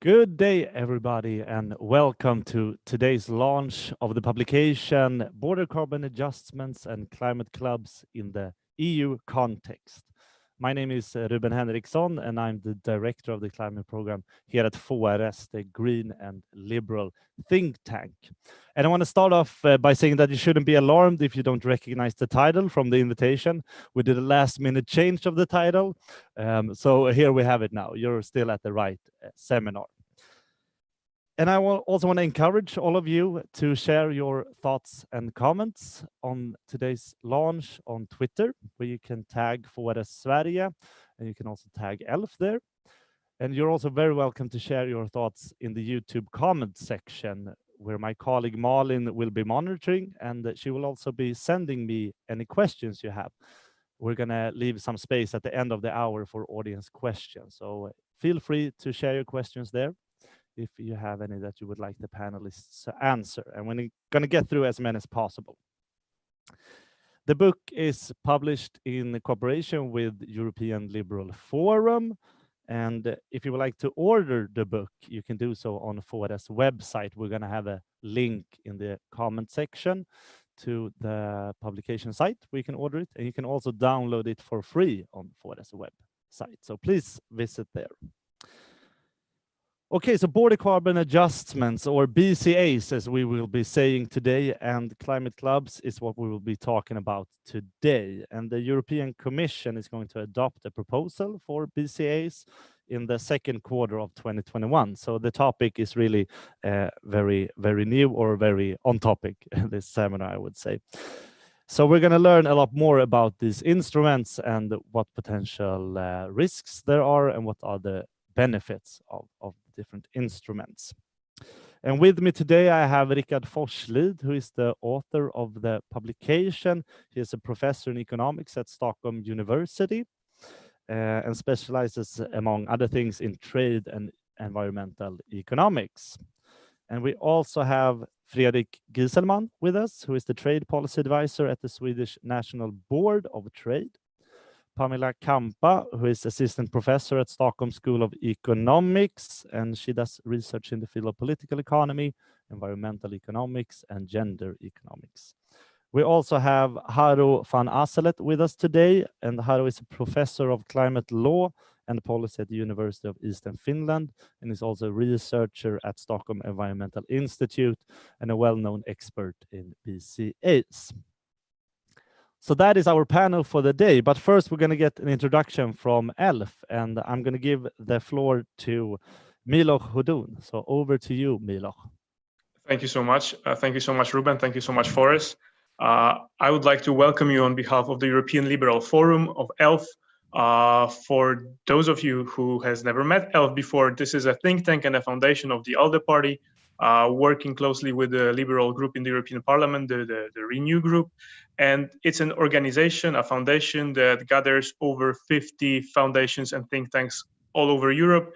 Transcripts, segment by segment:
Good day, everybody, and welcome to today's launch of the publication Border Carbon Adjustments and Climate Clubs in the EU Context. My name is Ruben Henriksson, and I'm the director of the climate program here at FORS, the green and liberal think tank. And I want to start off by saying that you shouldn't be alarmed if you don't recognize the title from the invitation. We did a last-minute change of the title, so here we have it now. You're still at the right seminar. And I also want to encourage all of you to share your thoughts and comments on today's launch on Twitter, where you can tag FORS Sverige, and you can also tag ELF there. And you're also very welcome to share your thoughts in the YouTube comment section, where my colleague Malin will be monitoring, and she will also be sending me any questions you have. We're going to leave some space at the end of the hour for audience questions. So feel free to share your questions there if you have any that you would like the panelists to answer. And we're going to get through as many as possible. The book is published in cooperation with European Liberal Forum. And if you would like to order the book, you can do so on FORS website. We're going to have a link in the comment section to the publication site where you can order it. And you can also download it for free on FORS website. So please visit there. Okay, so border carbon adjustments, or BCAs, as we will be saying today, and climate clubs is what we will be talking about today. And the European Commission is going to adopt a proposal for BCAs in the second quarter of 2021. So the topic is really very new, or very on topic this seminar, I would say. So we're going to learn a lot more about these instruments and what potential risks there are and what are the benefits of different instruments. And with me today, I have Rikard Forslid, who is the author of the publication. He is a professor in economics at Stockholm University and specializes, among other things, in trade and environmental economics. And we also have Fredrik Gieselman with us, who is the trade policy advisor at the Swedish National Board of Trade. Pamela Kampa, who is assistant professor at Stockholm School of Economics, and she does research in the field of political economy, environmental economics, and gender economics. We also have Haro van Asselet with us today, and Haro is a professor of climate law and policy at the University of Eastern Finland, and is also a researcher at Stockholm Environmental Institute and a well-known expert in BCAs. So that is our panel for the day. But first, we're going to get an introduction from ELF, and I'm going to give the floor to Miloš Hudun. So over to you, Miloš. Thank you so much. Thank you so much, Ruben. Thank you so much, FORS. I would like to welcome you on behalf of the European Liberal Forum of ELF. For those of you who has never met ELF before, this is a think tank and a foundation of the ALDE party, working closely with the liberal group in the European Parliament, the Renew group. And it's an organization, a foundation that gathers over 50 foundations and think tanks all over Europe,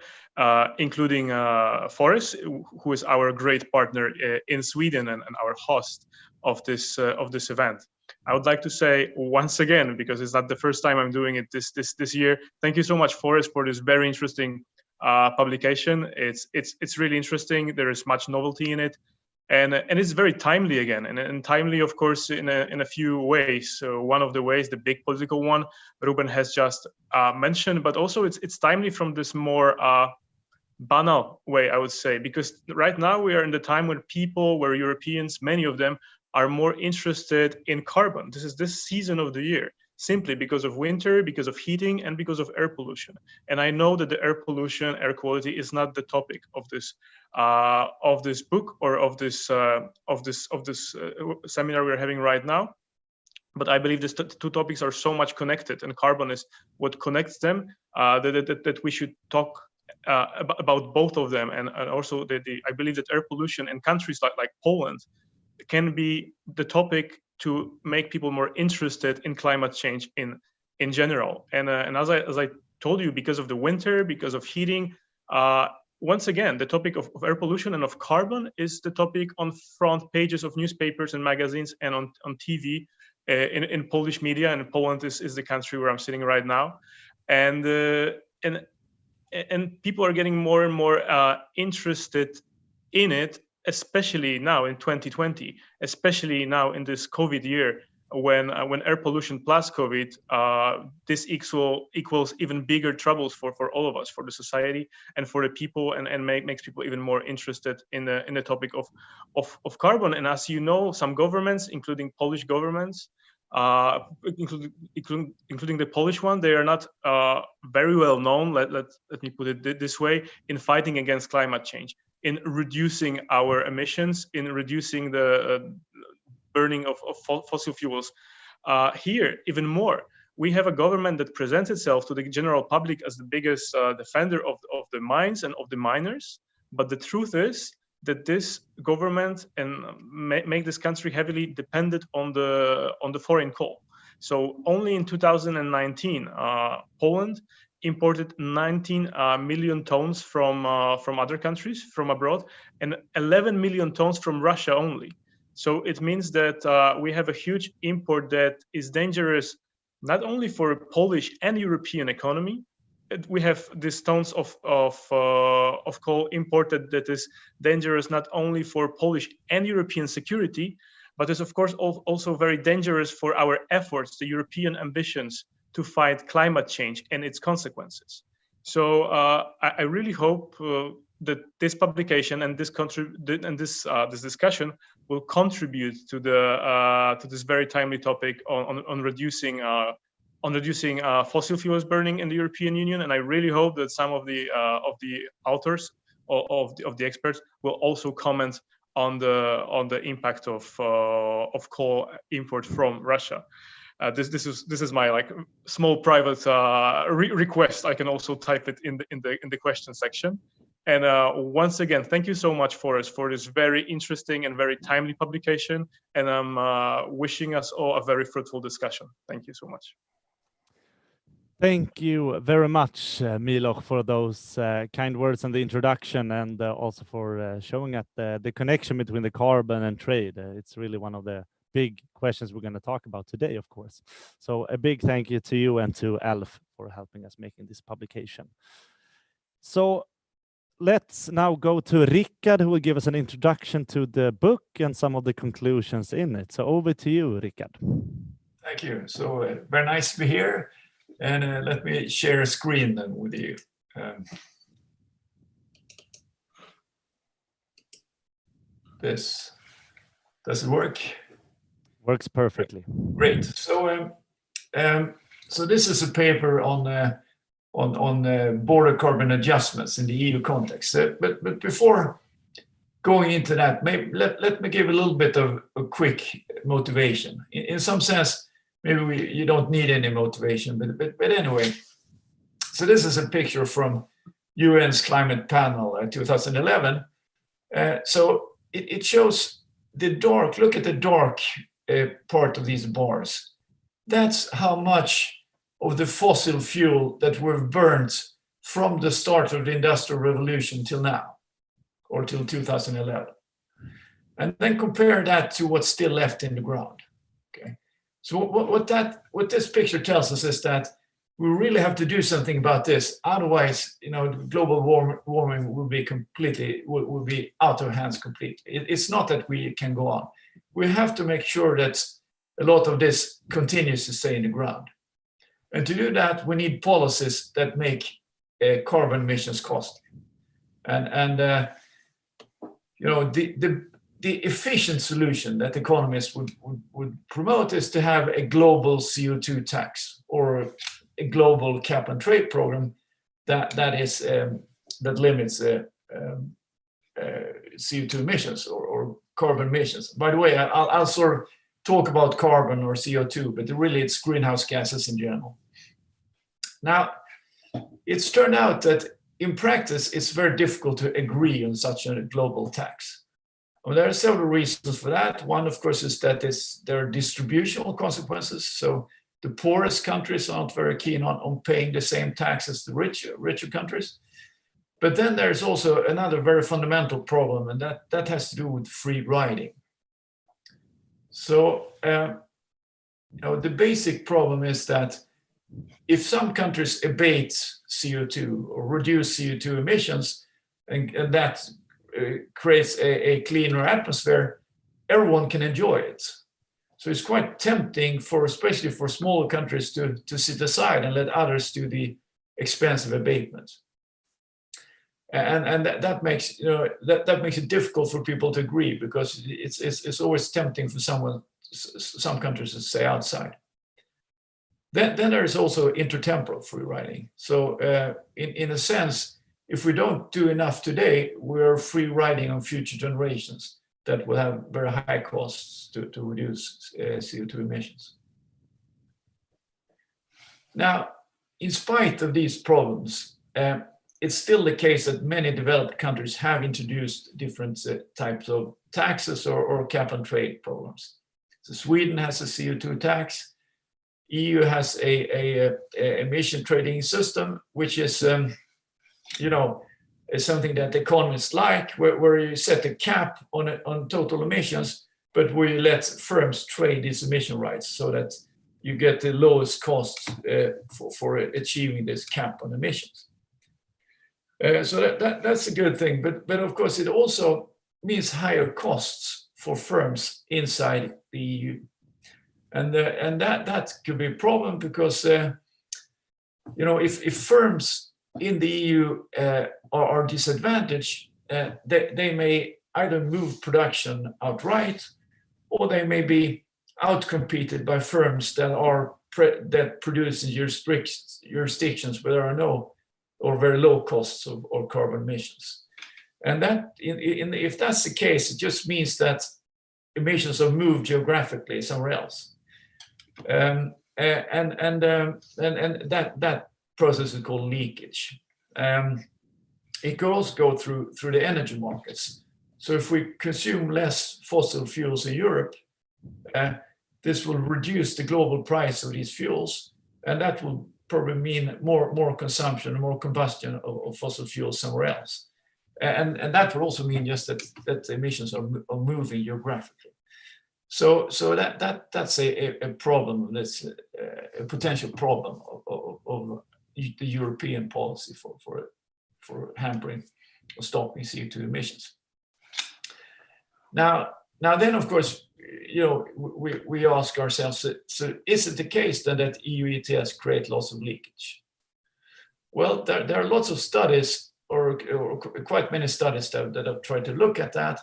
including FORS, who is our great partner in Sweden and our host of this event. I would like to say once again, because it's not the first time I'm doing it this year, thank you so much, FORS, for this very interesting publication. It's really interesting. There is much novelty in it, and it's very timely again, and timely, of course, in a few ways. So one of the ways, the big political one, Ruben has just mentioned, but also it's timely from this more banal way, I would say, because right now we are in the time where Europeans, many of them, are more interested in carbon. This is this season of the year, simply because of winter, because of heating, and because of air pollution. And I know that the air pollution, air quality is not the topic of this book or of this seminar we're having right now. But I believe these two topics are so much connected, and carbon is what connects them, that we should talk about both of them. And also, I believe that air pollution in countries like Poland can be the topic to make people more interested in climate change in general. And as I told you, because of the winter, because of heating, once again, the topic of air pollution and of carbon is the topic on front pages of newspapers and magazines and on TV in Polish media. And Poland is the country where I'm sitting right now. And and people are getting more and more interested in it, especially now in 2020, especially now in this COVID year, when air pollution plus COVID, this equals even bigger troubles for all of us, for the society and for the people, and makes people even more interested in the topic of carbon. And as you know, some governments, including Polish governments, including the Polish one, they are not very well known, let me put it this way, in fighting against climate change, in reducing our emissions, in reducing the burning of fossil fuels. Here, even more, we have a government that presents itself to the general public as the biggest defender of the mines and of the miners. But the truth is that this government make this country heavily dependent on the foreign coal. So only in 2019, Poland imported 19 million tons from other countries, from abroad, and 11 million tons from Russia only. So it means that we have a huge import that is dangerous, not only for Polish and European economy. We have these tons of coal imported that is dangerous not only for Polish and European security, but is of course also very dangerous for our efforts, the European ambitions to fight climate change and its consequences. So I really hope that this publication and this discussion will contribute to this very timely topic on reducing fossil fuels burning in the European Union. And I really hope that some of the authors of the experts will also comment on the impact of coal import from Russia. This is my small private request. I can also type it in the question section. And once again, thank you so much, Forrest, for this very interesting and very timely publication. And I'm wishing us all a very fruitful discussion. Thank you so much. Thank you very much, Milok, for those kind words and the introduction, and also for showing at the connection between the carbon and trade. It's really one of the big questions we're going to talk about today, of course. So a big thank you to you and to ELF for helping us making this publication. So let's now go to Rikard, who will give us an introduction to the book and some of the conclusions in it. So over to you, Rikard. Thank you. So very nice to be here. And let me share a screen then with you. This does it work? Works perfectly. Great. So so this is a paper on border carbon adjustments in the EU context. But before going into that, maybe let me give a little bit of a quick motivation. In some sense, maybe you don't need any motivation, but anyway. So this is a picture from UN's climate panel 2011. So it shows the dark, look at the dark part of these bars. That's how much of the fossil fuel that we've burned from the start of the Industrial Revolution till now, or till 2011. And then compare that to what's still left in the ground. Okay. So what this picture tells us is that we really have to do something about this. Otherwise, global warming will be out of hands completely. It's not that we can go on. We have to make sure that a lot of this continues to stay in the ground. And to do that, we need policies that make carbon emissions costly. And the efficient solution that economists would promote is to have a global CO2 tax or a global cap and trade program that limits CO2 emissions or carbon emissions. By the way, I'll sort of talk about carbon or CO2, but really it's greenhouse gases in general. Now, it's turned out that in practice, it's very difficult to agree on such a global tax. Well, there are several reasons for that. One, of course, is that there are distributional consequences. So the poorest countries aren't very keen on paying the same tax as the richer countries. But then there's also another very fundamental problem, and that has to do with free riding. So, the basic problem is that if some countries abate CO2 or reduce CO2 emissions, and that creates a cleaner atmosphere, everyone can enjoy it. So it's quite tempting especially for smaller countries to sit aside and let others do the expensive abatement. And that makes that makes it difficult for people to agree, because it's always tempting for some countries to stay outside. Then there is also intertemporal freewriting. So in a sense, if we don't do enough today, we're free riding on future generations that will have very high costs to reduce CO2 emissions. Now, in spite of these problems, it's still the case that many developed countries have introduced different types of taxes or cap and trade programs. So Sweden has a CO2 tax. EU has a emission trading system, which is is something that economists like, where you set a cap on total emissions, but where you let firms trade these emission rights so that you get the lowest costs for achieving this cap on emissions. So that's a good thing, but of course it also means higher costs for firms inside the EU, and that could be a problem, because if firms in the EU are disadvantaged, they may either move production outright, or they may be outcompeted by firms that produce in jurisdictions where there are no or very low costs of carbon emissions. And that, if that's the case, it just means that emissions are moved geographically somewhere else, and that process is called leakage. It can also go through the energy markets. So if we consume less fossil fuels in Europe, this will reduce the global price of these fuels, and that will probably mean more consumption, more combustion of fossil fuels somewhere else. And that will also mean just that emissions are moving geographically. So that's a problem. That's a potential problem of the European policy for hampering or stopping CO2 emissions. Now then, of course, we ask ourselves, so is it the case then that EU ETS create lots of leakage? Well, there are lots of studies, or quite many studies that have tried to look at that,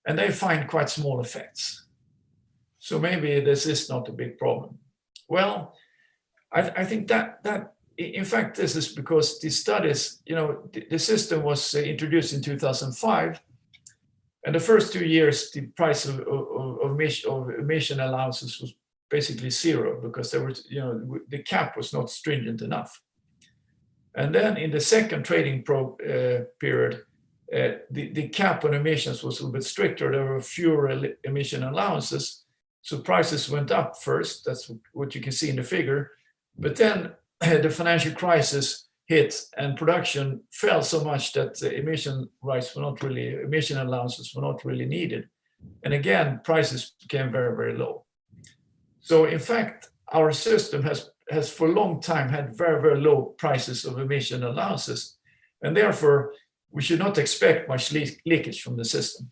and they find quite small effects. So maybe this is not a big problem. Well, I think that in fact, this is because these studies, the system was introduced in 2005, and the first 2 years, the price of emission allowances was basically zero, because there was, the cap was not stringent enough. And then in the second trading period, the cap on emissions was a little bit stricter. There were fewer emission allowances, so prices went up first. That's what you can see in the figure. But then the financial crisis hit, and production fell so much that emission allowances were not really needed. And again, prices became very, very low. So in fact, our system has for a long time had very, very low prices of emission allowances, and therefore we should not expect much leakage from the system.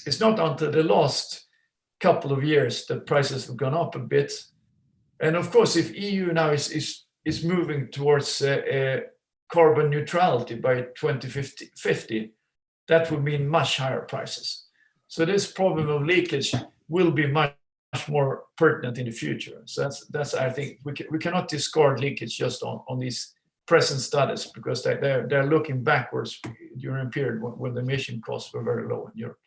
It's not until the last couple of years that prices have gone up a bit. And of course, if EU now is moving towards carbon neutrality by 2050, that would mean much higher prices. So this problem of leakage will be much more pertinent in the future. So that's I think we cannot discard leakage just on these present studies, because they're looking backwards during a period when the emission costs were very low in Europe.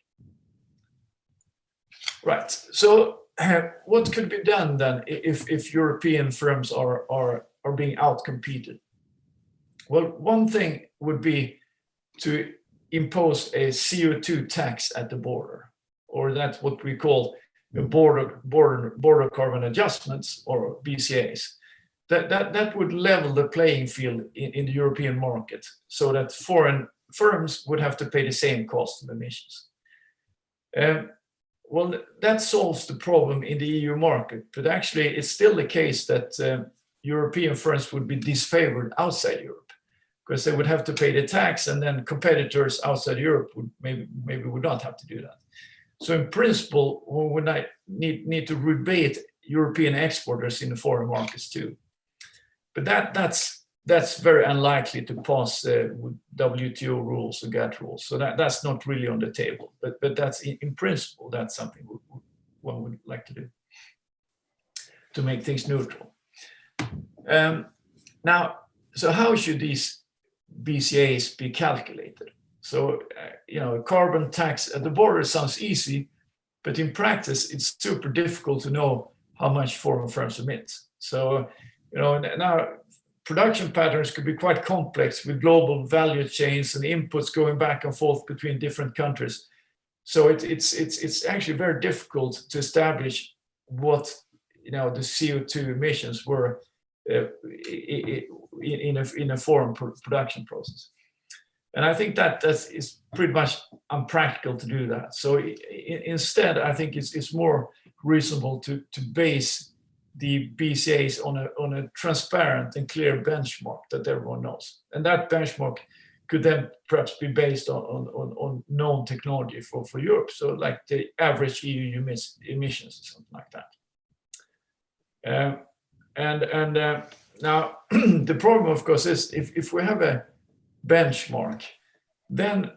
Right. So what could be done then if European firms are being outcompeted? Well, one thing would be to impose a CO2 tax at the border, or that's what we call border carbon adjustments, or BCAs. That would level the playing field in the European market, so that foreign firms would have to pay the same cost of emissions. Well, that solves the problem in the EU market, but actually it's still the case that European firms would be disfavored outside Europe, because they would have to pay the tax, and then competitors outside Europe would maybe would not have to do that. So in principle, we would need to rebate European exporters in the foreign markets too. But that's very unlikely to pass with WTO rules or GATT rules. So that's not really on the table. But that's in principle, that's something one would like to do to make things neutral. Now, so how should these BCAs be calculated? So, a carbon tax at the border sounds easy, but in practice, it's super difficult to know how much foreign firms emit. So, now production patterns could be quite complex with global value chains and inputs going back and forth between different countries. So it's actually very difficult to establish what the CO2 emissions were in a foreign production process. And I think that is pretty much unpractical to do that. So instead, I think it's more reasonable to base the BCAs on a transparent and clear benchmark that everyone knows. And that benchmark could then perhaps be based on known technology for Europe. So like the average EU emissions or something like that. Now, the problem, of course, is if we have a benchmark, then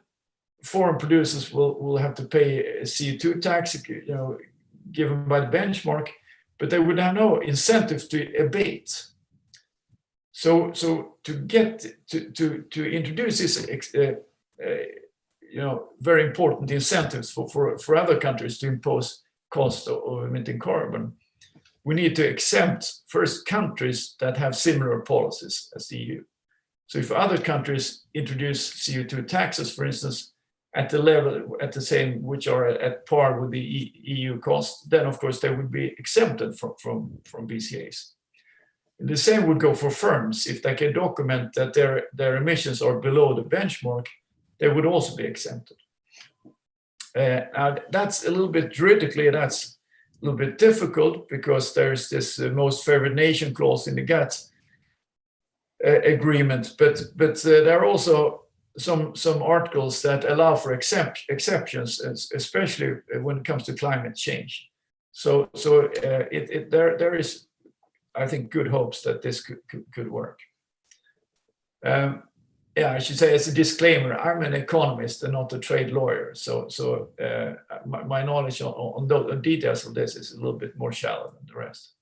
foreign producers will have to pay a CO2 tax, given by the benchmark, but they would have no incentives to abate. So to get to introduce this, very important incentives for other countries to impose cost of emitting carbon, we need to exempt first countries that have similar policies as the EU. So if other countries introduce CO2 taxes, for instance, at the same, which are at par with the EU cost, then of course they would be exempted from BCAs. And the same would go for firms. If they can document that their emissions are below the benchmark, they would also be exempted. Now that's a little bit juridically, that's a little bit difficult, because there's this most favored nation clause in the GATT agreement, but there are also some articles that allow for exceptions, especially when it comes to climate change. So there is, I think, good hopes that this could work. I should say, as a disclaimer, I'm an economist and not a trade lawyer, so my knowledge on the details of this is a little bit more shallow than the rest.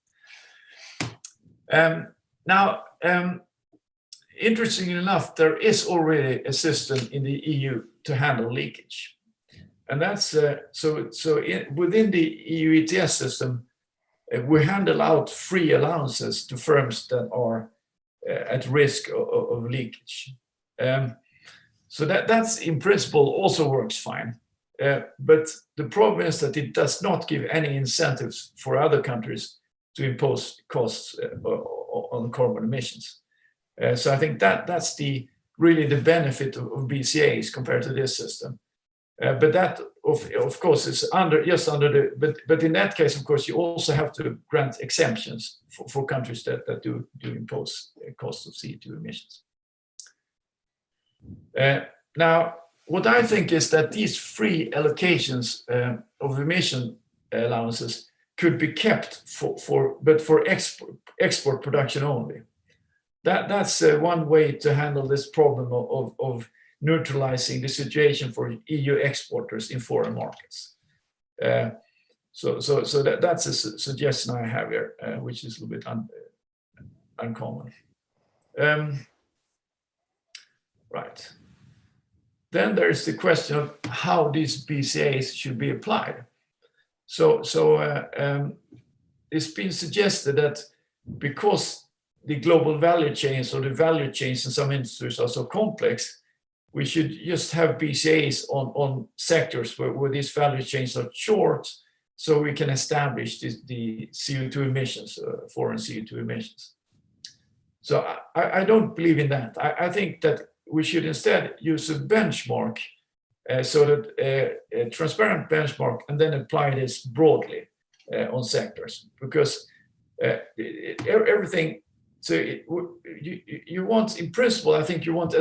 Now, interestingly enough, there is already a system in the EU to handle leakage, and that's within the EU ETS system, we handle out free allowances to firms that are at risk of leakage. So that's in principle also works fine, but the problem is that it does not give any incentives for other countries to impose costs on carbon emissions. So I think that's really the benefit of BCAs compared to this system. But that of course is but in that case, of course, you also have to grant exemptions for countries that do impose costs of CO2 emissions. Now, what I think is that these free allocations of emission allowances could be kept for export production only. That's one way to handle this problem of neutralizing the situation for EU exporters in foreign markets. So that's a suggestion I have here, which is a little bit uncommon. Right. Then there's the question of how these BCAs should be applied. So it's been suggested that because the global value chains or the value chains in some industries are so complex, we should just have BCAs on sectors where these value chains are short, so we can establish the CO2 emissions, foreign CO2 emissions. So I don't believe in that. I think that we should instead use a benchmark, so that a transparent benchmark, and then apply this broadly on sectors, because everything you want, in principle, I think you want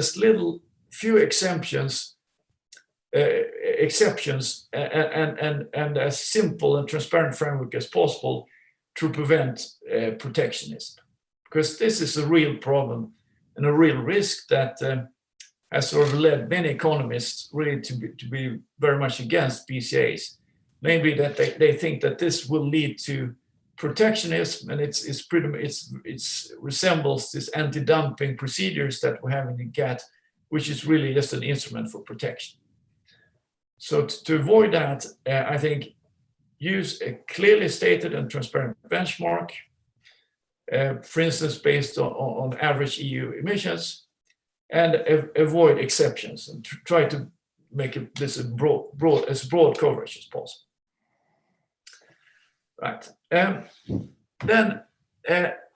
few exceptions and as simple and transparent framework as possible to prevent protectionism, because this is a real problem and a real risk that has sort of led many economists really to be very much against BCAs, namely that they think that this will lead to protectionism, and it resembles this anti-dumping procedures that we have in the GATT, which is really just an instrument for protection. So to avoid that, I think use a clearly stated and transparent benchmark, for instance, based on average EU emissions, and avoid exceptions, and try to make this as broad coverage as possible. Right. Then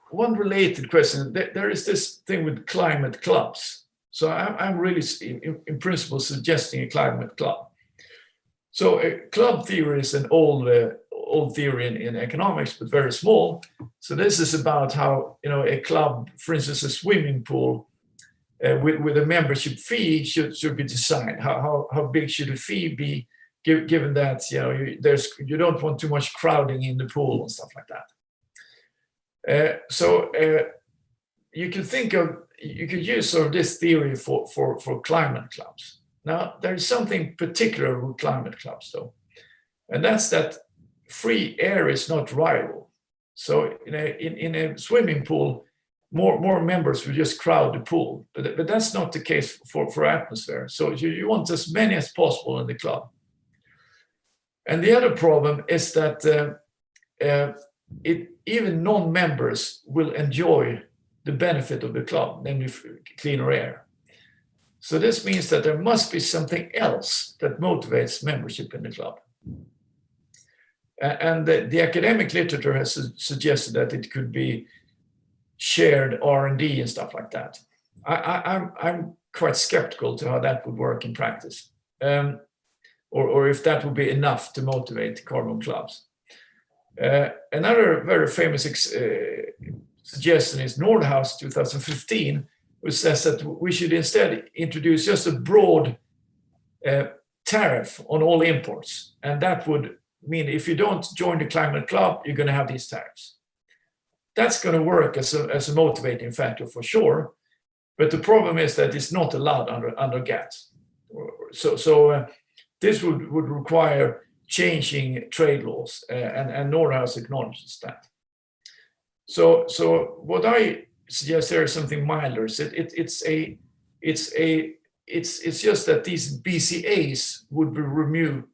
one related question, there is this thing with climate clubs. So I'm really, in principle, suggesting a climate club. So a club theory is an old theory in economics, but very small. So this is about how, a club, for instance, a swimming pool with a membership fee should be designed. How big should the fee be, given that you don't want too much crowding in the pool and stuff like that. You could use sort of this theory for climate clubs. Now, there is something particular with climate clubs, though, and that's that free air is not rival. So in a swimming pool, more members will just crowd the pool, but that's not the case for atmosphere. So you want as many as possible in the club. And the other problem is that even non-members will enjoy the benefit of the club, namely cleaner air. So this means that there must be something else that motivates membership in the club. And the academic literature has suggested that it could be shared R&D and stuff like that. I'm quite skeptical to how that would work in practice, or if that would be enough to motivate carbon clubs. Another very famous suggestion is Nordhaus 2015, which says that we should instead introduce just a broad tariff on all imports. And that would mean if you don't join the climate club, you're going to have these tariffs. That's going to work as a motivating factor for sure. But the problem is that it's not allowed under GATT. So this would require changing trade laws, and Nordhaus acknowledges that. So what I suggest there is something milder. It's just that these BCAs would be removed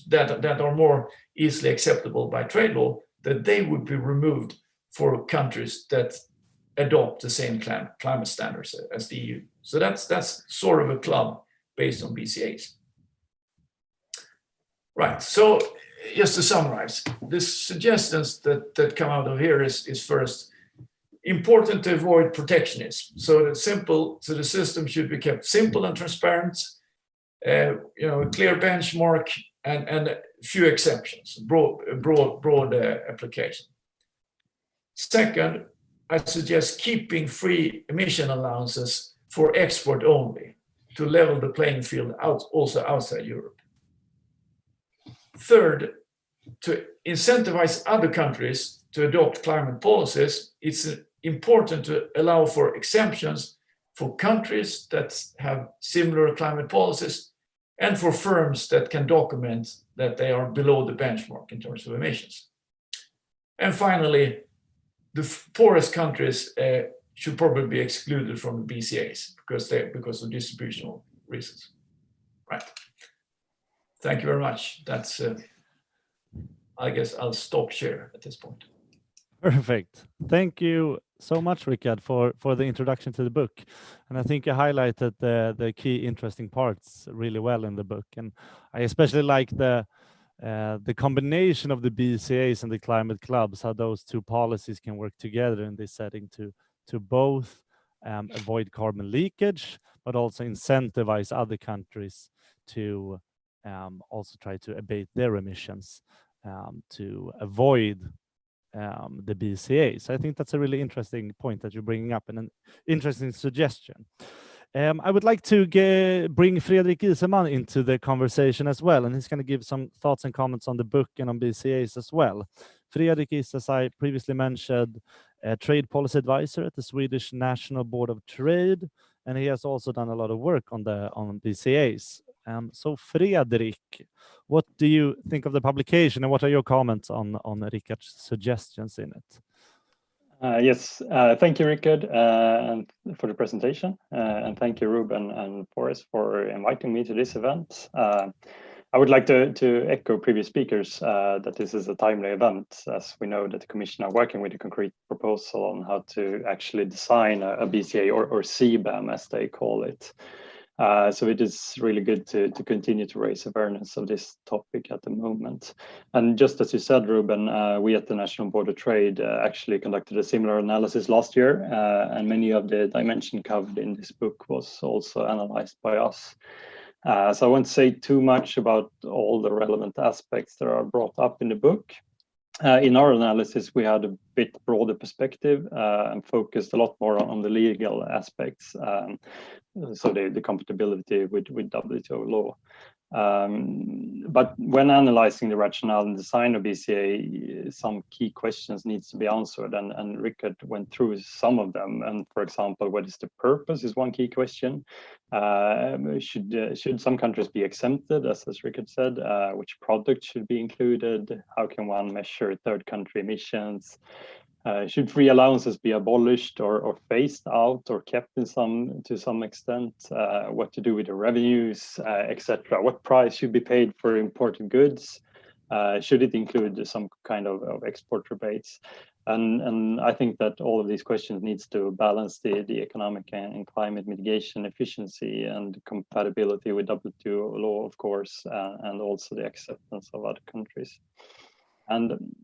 that are more easily acceptable by trade law, that they would be removed for countries that adopt the same climate standards as the EU. So that's sort of a club based on BCAs. Right. So just to summarize, the suggestions that come out of here is first, important to avoid protectionism. So the system should be kept simple and transparent, a clear benchmark, and few exceptions, broad application. Second, I suggest keeping free emission allowances for export only to level the playing field also outside Europe. Third, to incentivize other countries to adopt climate policies, it's important to allow for exemptions for countries that have similar climate policies and for firms that can document that they are below the benchmark in terms of emissions. And finally, the poorest countries should probably be excluded from the BCAs because of distributional reasons. Right. Thank you very much. That's, I guess I'll stop share at this point. Perfect. Thank you so much, Rikard, for the introduction to the book. And I think you highlighted the key interesting parts really well in the book. And I especially like the combination of the BCAs and the climate clubs, how those two policies can work together in this setting to both avoid carbon leakage, but also incentivize other countries to also try to abate their emissions to avoid the BCAs. I think that's a really interesting point that you're bringing up and an interesting suggestion. I would like to bring Fredrik Iseman into the conversation as well, and he's going to give some thoughts and comments on the book and on BCAs as well. Fredrik is, as I previously mentioned, a trade policy advisor at the Swedish National Board of Trade, and he has also done a lot of work on BCAs. So Fredrik, what do you think of the publication, and what are your comments on Rikard's suggestions in it? Yes, thank you, Rikard, and for the presentation, and thank you, Ruben and Forrest, for inviting me to this event. I would like to echo previous speakers that this is a timely event, as we know that the Commission are working with a concrete proposal on how to actually design a BCA or CBAM, as they call it. So it is really good to continue to raise awareness of this topic at the moment. And just as you said, Ruben, we at the National Board of Trade actually conducted a similar analysis last year, and many of the dimensions covered in this book was also analyzed by us. So I won't say too much about all the relevant aspects that are brought up in the book. In our analysis, we had a bit broader perspective and focused a lot more on the legal aspects, so the compatibility with WTO law. But when analyzing the rationale and design of BCA, some key questions needs to be answered, and Rikard went through some of them. And for example, what is the purpose is one key question. Should some countries be exempted, as Rikard said? Which products should be included? How can one measure third country emissions? Should free allowances be abolished or phased out or kept to some extent? What to do with the revenues, etc. What price should be paid for imported goods? Should it include some kind of export rebates? And I think that all of these questions needs to balance the economic and climate mitigation efficiency and compatibility with WTO law, of course, and also the acceptance of other countries. And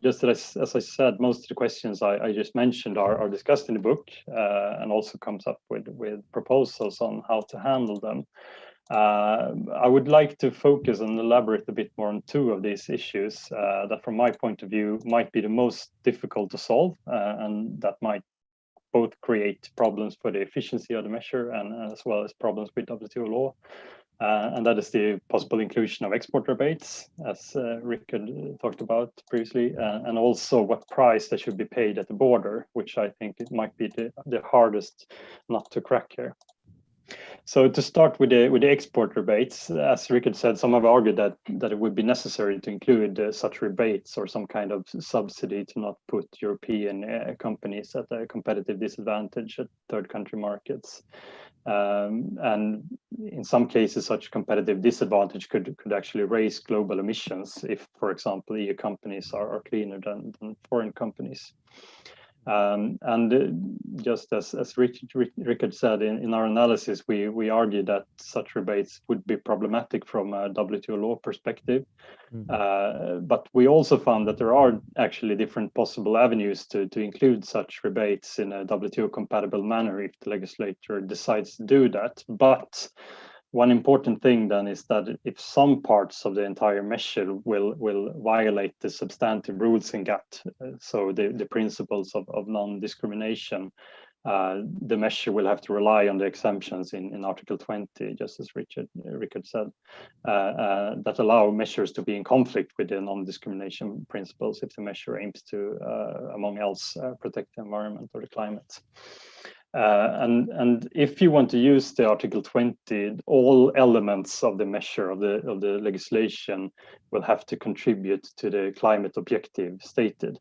just as I said, most of the questions I just mentioned are discussed in the book and also comes up with proposals on how to handle them. I would like to focus and elaborate a bit more on two of these issues that from my point of view might be the most difficult to solve and that might both create problems for the efficiency of the measure and as well as problems with WTO law. And that is the possible inclusion of export rebates, as Rikard talked about previously, and also what price that should be paid at the border, which I think it might be the hardest nut to crack here. So to start with the export rebates, as Rikard said, some have argued that it would be necessary to include such rebates or some kind of subsidy to not put European companies at a competitive disadvantage at third country markets. And in some cases, such competitive disadvantage could actually raise global emissions if, for example, EU companies are cleaner than foreign companies. And just as Rikard said, in our analysis, we argue that such rebates would be problematic from a WTO law perspective. But we also found that there are actually different possible avenues to include such rebates in a WTO compatible manner if the legislature decides to do that. But one important thing then is that if some parts of the entire measure will violate the substantive rules in GATT, so the principles of non-discrimination, the measure will have to rely on the exemptions in Article 20, just as Rikard said, that allow measures to be in conflict with the non-discrimination principles if the measure aims to, among else, protect the environment or the climate. And if you want to use the Article 20, all elements of the measure of the legislation will have to contribute to the climate objective stated.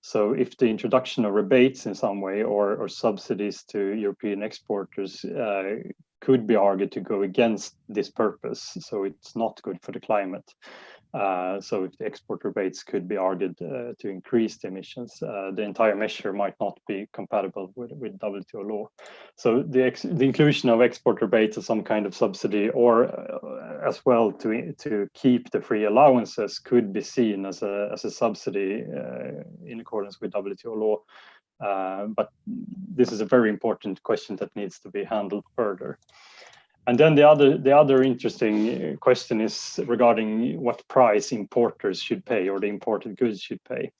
So if the introduction of rebates in some way or subsidies to European exporters could be argued to go against this purpose, so it's not good for the climate. So if the export rebates could be argued to increase the emissions, the entire measure might not be compatible with WTO law. So the inclusion of export rebates as some kind of subsidy, or as well to keep the free allowances, could be seen as a subsidy in accordance with WTO law. But this is a very important question that needs to be handled further. And then the other interesting question is regarding what price importers should pay, or the imported goods should pay.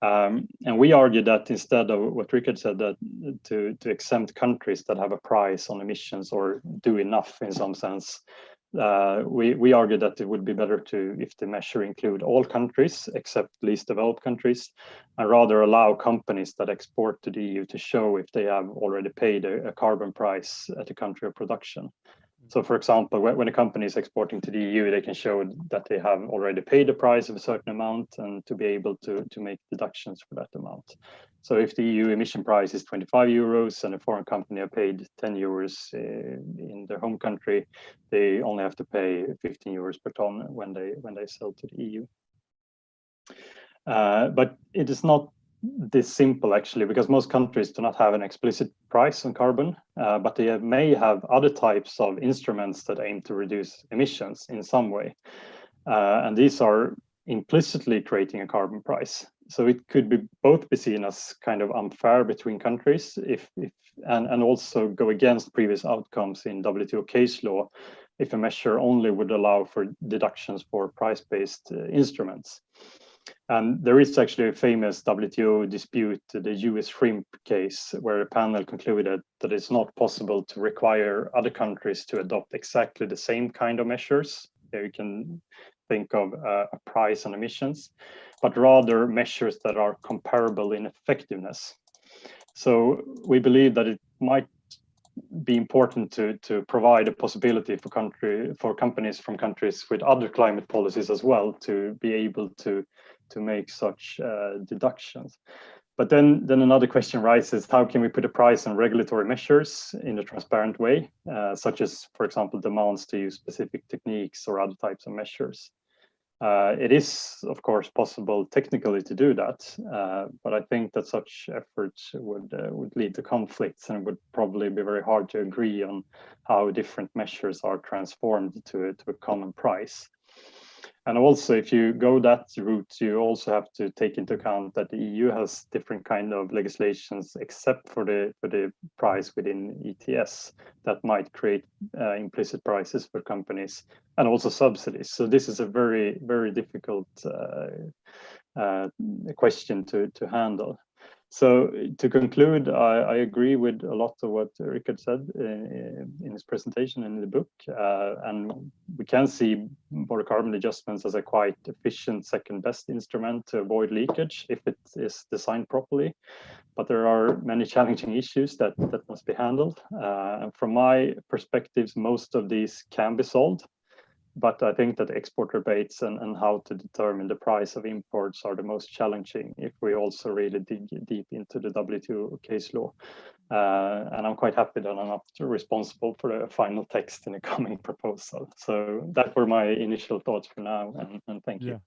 And we argue that instead of what Rikard said, that to exempt countries that have a price on emissions or do enough in some sense, we argue that it would be better if the measure include all countries except least developed countries, and rather allow companies that export to the EU to show if they have already paid a carbon price at the country of production. So, for example, when a company is exporting to the EU, they can show that they have already paid the price of a certain amount and to be able to make deductions for that amount. So if the EU emission price is 25 euros and a foreign company have paid 10 euros in their home country, they only have to pay 15 euros per ton when they sell to the EU. But it is not this simple, actually, because most countries do not have an explicit price on carbon, but they may have other types of instruments that aim to reduce emissions in some way. And these are implicitly creating a carbon price. So it could be both be seen as kind of unfair between countries and also go against previous outcomes in WTO case law if a measure only would allow for deductions for price-based instruments. And there is actually a famous WTO dispute, the US shrimp case, where a panel concluded that it's not possible to require other countries to adopt exactly the same kind of measures. There you can think of a price on emissions, but rather measures that are comparable in effectiveness. So we believe that it might be important to provide a possibility for companies from countries with other climate policies as well to be able to make such deductions. But then another question rises: how can we put a price on regulatory measures in a transparent way, such as, for example, demands to use specific techniques or other types of measures? It is, of course, possible technically to do that, but I think that such efforts would lead to conflicts, and it would probably be very hard to agree on how different measures are transformed to a common price. And also, if you go that route, you also have to take into account that the EU has different kind of legislations, except for the price within ETS, that might create implicit prices for companies and also subsidies. So this is a very, very difficult question to handle. So to conclude, I agree with a lot of what Rikard said in his presentation and in the book, and we can see border carbon adjustments as a quite efficient second best instrument to avoid leakage if it is designed properly. But there are many challenging issues that must be handled. And from my perspectives, most of these can be solved. But I think that export rebates and how to determine the price of imports are the most challenging if we also really dig deep into the WTO case law. And I'm quite happy that I'm not responsible for the final text in the coming proposal. So that were my initial thoughts for now, and thank you.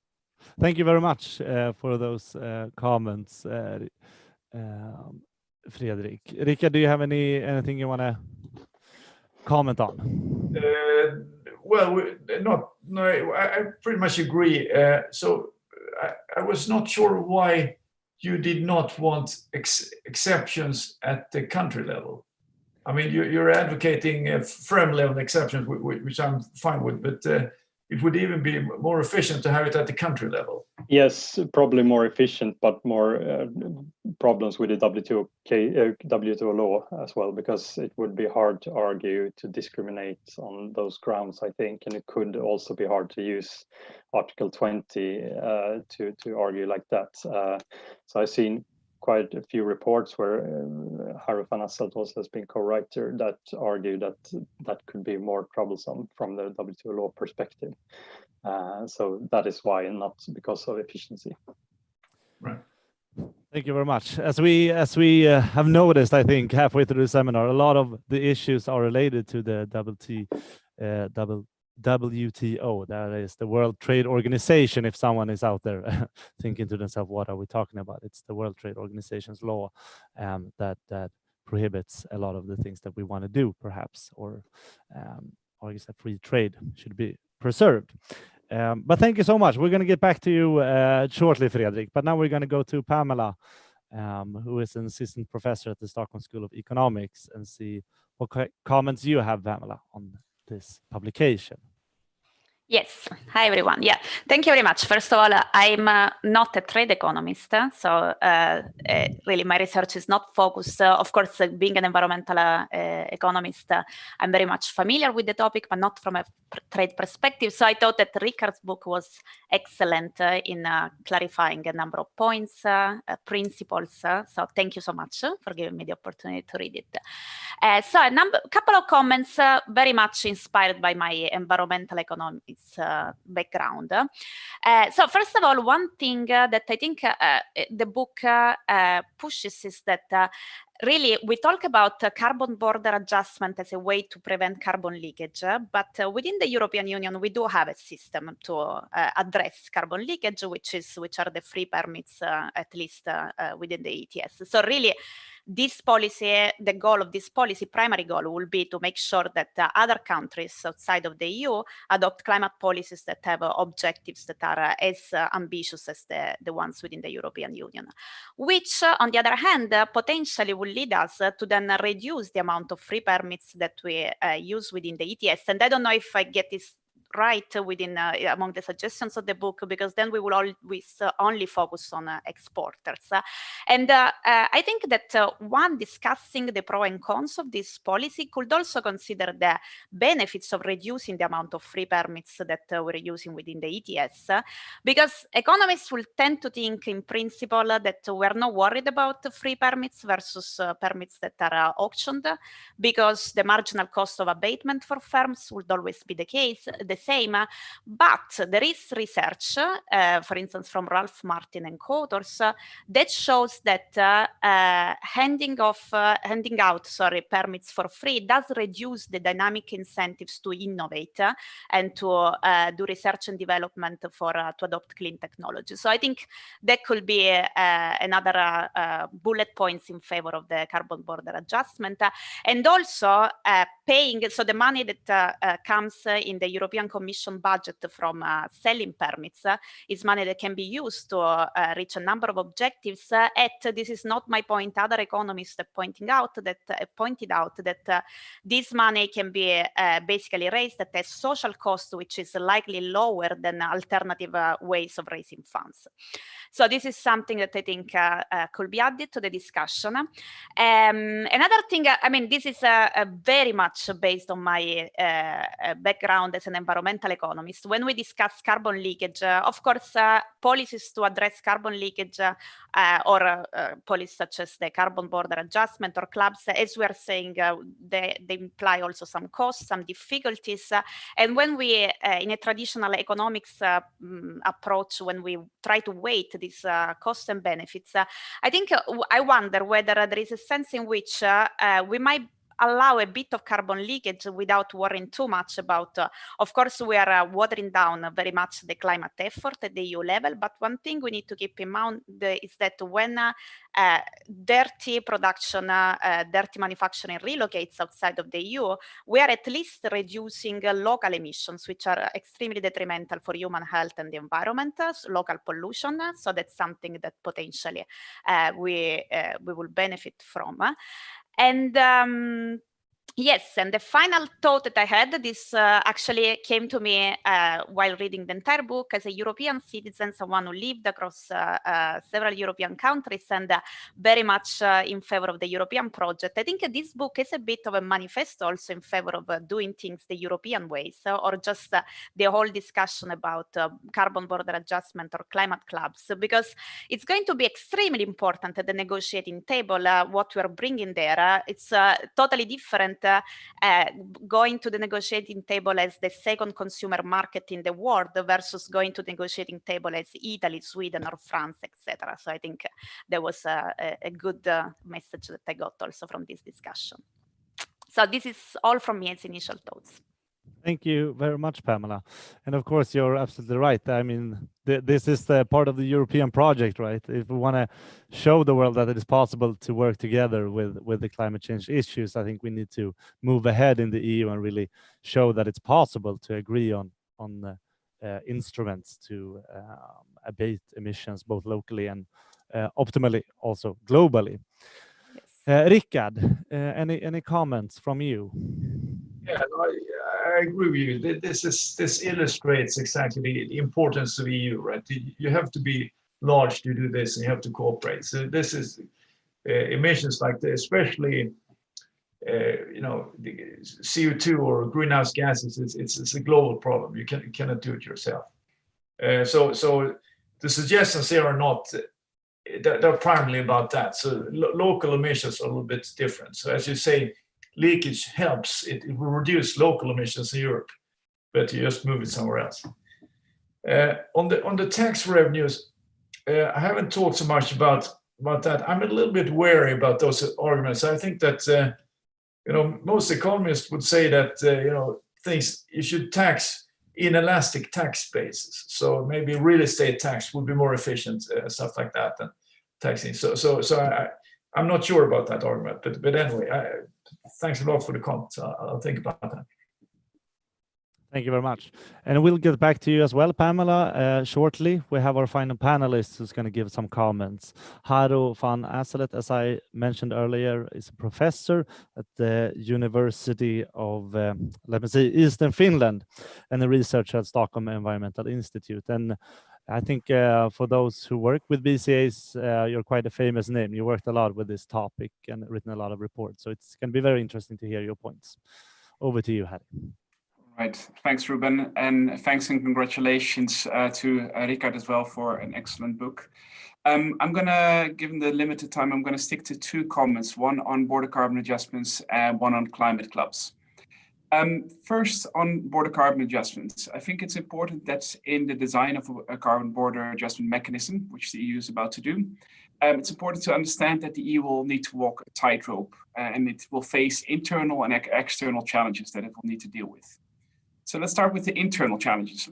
Thank you very much for those comments, Fredrik. Rikard, do you have anything you want to comment on? Well, I pretty much agree. So I was not sure why you did not want exceptions at the country level. I mean, you're advocating firm level exceptions, which I'm fine with, but it would even be more efficient to have it at the country level. Yes, probably more efficient, but more problems with the WTO law as well, because it would be hard to argue to discriminate on those grounds, I think, and it could also be hard to use Article 20 to argue like that. So I've seen quite a few reports where Harry van Asselt also has been co-writer that argue that could be more troublesome from the WTO law perspective. So that is why, and not because of efficiency. Right. Thank you very much. As we have noticed, I think halfway through the seminar, a lot of the issues are related to the WTO, that is the World Trade Organization. If someone is out there thinking to themselves, what are we talking about? It's the World Trade Organization's law that prohibits a lot of the things that we want to do, perhaps, or I guess that free trade should be preserved. But thank you so much. We're going to get back to you shortly, Fredrik. But now we're going to go to Pamela, who is an assistant professor at the Stockholm School of Economics, and see what comments you have, Pamela, on this publication. Yes. Hi, everyone. Yeah, thank you very much. First of all, I'm not a trade economist, so really my research is not focused. Of course, being an environmental economist, I'm very much familiar with the topic, but not from a trade perspective. So I thought that Rikard's book was excellent in clarifying a number of points, principles. So thank you so much for giving me the opportunity to read it. So a couple of comments very much inspired by my environmental economics background. So first of all, one thing that I think the book pushes is that really, we talk about carbon border adjustment as a way to prevent carbon leakage, but within the European Union, we do have a system to address carbon leakage, which are the free permits, at least within the ETS. So really, this policy, the goal of this policy, primary goal, will be to make sure that other countries outside of the EU adopt climate policies that have objectives that are as ambitious as the ones within the European Union, which, on the other hand, potentially will lead us to then reduce the amount of free permits that we use within the ETS. And I don't know if I get this right within among the suggestions of the book, because then we will always only focus on exporters. And I think that one discussing the pros and cons of this policy could also consider the benefits of reducing the amount of free permits that we're using within the ETS, because economists will tend to think in principle that we're not worried about free permits versus permits that are auctioned, because the marginal cost of abatement for firms would always be the same. But there is research, for instance, from Ralph Martin and co-authors, that shows that handing out permits for free does reduce the dynamic incentives to innovate and to do research and development to adopt clean technology. So I think that could be another bullet points in favor of the carbon border adjustment, and also paying. So the money that comes in the European Commission budget from selling permits is money that can be used to reach a number of objectives. This is not my point. Other economists have pointed out that this money can be basically raised at a social cost, which is likely lower than alternative ways of raising funds. So this is something that I think could be added to the discussion. Another thing, I mean, this is very much based on my background as an environmental economist. When we discuss carbon leakage, of course, policies to address carbon leakage or policies such as the carbon border adjustment or clubs, as we are saying, they imply also some costs, some difficulties. And when we, in a traditional economics approach, when we try to weight these costs and benefits, I think I wonder whether there is a sense in which we might allow a bit of carbon leakage without worrying too much about, of course, we are watering down very much the climate effort at the EU level, but one thing we need to keep in mind is that when dirty production, dirty manufacturing relocates outside of the EU, we are at least reducing local emissions, which are extremely detrimental for human health and the environment, local pollution. So that's something that potentially we will benefit from. And yes, and the final thought that I had, this actually came to me while reading the entire book as a European citizen, someone who lived across several European countries and very much in favor of the European project. I think this book is a bit of a manifesto also in favor of doing things the European ways, or just the whole discussion about carbon border adjustment or climate clubs, because it's going to be extremely important at the negotiating table what we are bringing there. It's totally different going to the negotiating table as the second consumer market in the world versus going to the negotiating table as Italy, Sweden, or France, etc. So I think there was a good message that I got also from this discussion. So this is all from me as initial thoughts. Thank you very much, Pamela. And of course, you're absolutely right. I mean, this is the part of the European project, right? If we want to show the world that it is possible to work together with the climate change issues, I think we need to move ahead in the EU and really show that it's possible to agree on instruments to abate emissions both locally and optimally also globally. Yes. Rikard, any comments from you? Yeah, I agree with you. This illustrates exactly the importance of EU, right? You have to be large to do this, and you have to cooperate. So this is emissions like this, especially the CO2 or greenhouse gases. It's a global problem. You cannot do it yourself. So the suggestions here are not. They're primarily about that. So local emissions are a little bit different. So as you say, leakage helps. It will reduce local emissions in Europe, but you just move it somewhere else. On the tax revenues, I haven't talked so much about that. I'm a little bit wary about those arguments. I think that most economists would say that things you should tax inelastic tax bases. So maybe real estate tax would be more efficient, stuff like that, than taxing. So I'm not sure about that argument, but anyway, thanks a lot for the comments. I'll think about that. Thank you very much. And we'll get back to you as well, Pamela, shortly. We have our final panelist who's going to give some comments. Haro van Asselet, as I mentioned earlier, is a professor at the University of, Eastern Finland, and a researcher at Stockholm Environmental Institute. And I think for those who work with BCAs, you're quite a famous name. You worked a lot with this topic and written a lot of reports. So it's going to be very interesting to hear your points. Over to you, Harry. Right. Thanks, Ruben. And thanks and congratulations to Rikard as well for an excellent book. I'm going to, given the limited time, I'm going to stick to two comments, one on border carbon adjustments and one on climate clubs. First, on border carbon adjustments, I think it's important that in the design of a carbon border adjustment mechanism, which the EU is about to do, it's important to understand that the EU will need to walk a tightrope and it will face internal and external challenges that it will need to deal with. So let's start with the internal challenges.